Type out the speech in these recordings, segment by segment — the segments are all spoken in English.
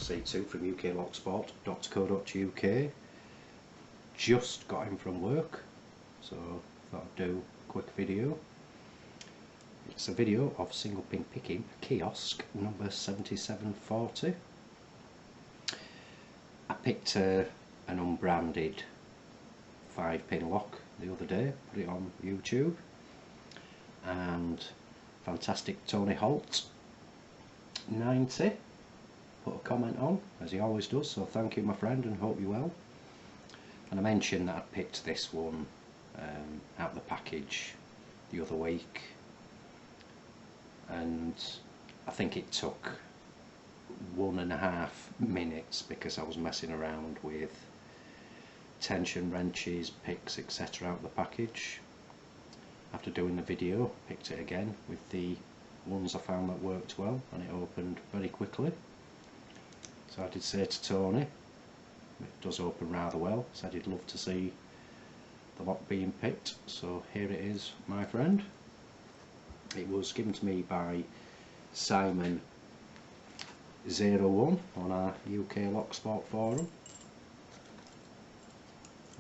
C2 from uklocksport.co.uk. Just got in from work, so thought I'd do a quick video. It's a video of single pin picking Keyosk number 7740. I picked an unbranded 5-pin lock the other day, put it on YouTube, and fantastic Tony Holt 90 put a comment on, as he always does, so thank you my friend and hope you're well. And I mentioned that I picked this one out of the package the other week, and I think it took 1.5 minutes because I was messing around with tension wrenches, picks, etc. out of the package. After doing the video, picked it again with the ones I found that worked well, and it opened very quickly. So I did say to Tony, it does open rather well, said he'd love to see the lock being picked, so here it is my friend. It was given to me by Simon01 on our UK Lock Sport forum.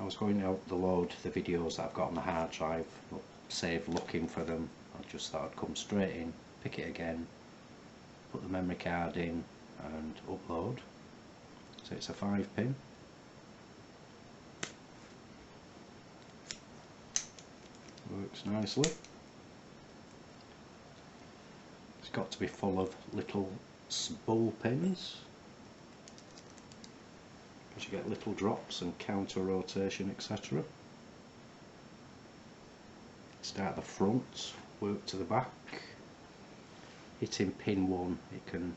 I was going to upload the videos that I've got on the hard drive, but save looking for them, I just thought I'd come straight in, pick it again, put the memory card in and upload. So it's a 5-pin. Works nicely. It's got to be full of little bull pins, because you get little drops and counter rotation, etc. Start at the front, work to the back. Hitting pin 1, it can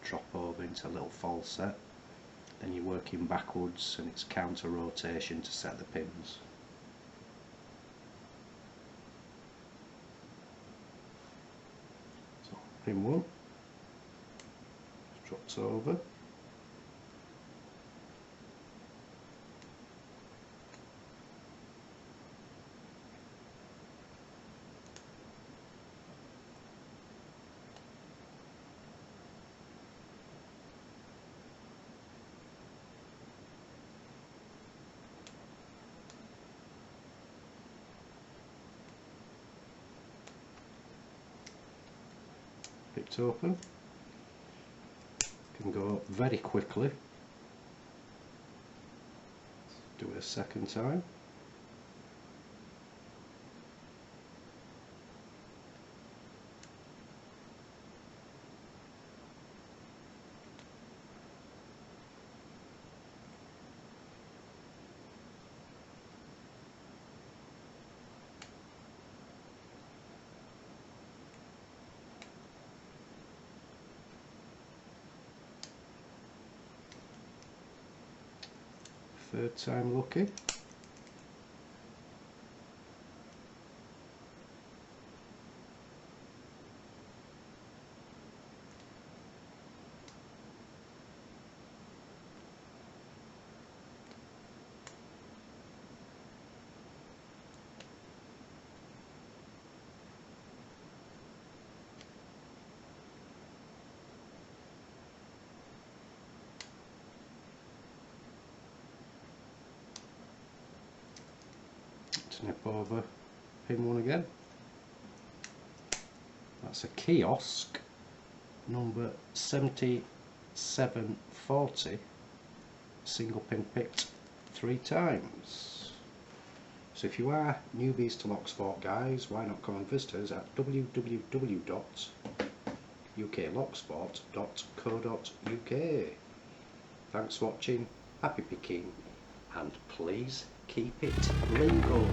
drop over into a little false set. Then you're working backwards and it's counter rotation to set the pins. So pin 1 drops over. Picked open. Can go very quickly. Do it a second time. Third time lucky. Snip over pin 1 again. That's a Keyosk number 7740, single pin picked 3 times. So if you are newbies to Lock Sport guys, why not come and visit us at www.uklocksport.co.uk. Thanks for watching, happy picking, and please keep it legal.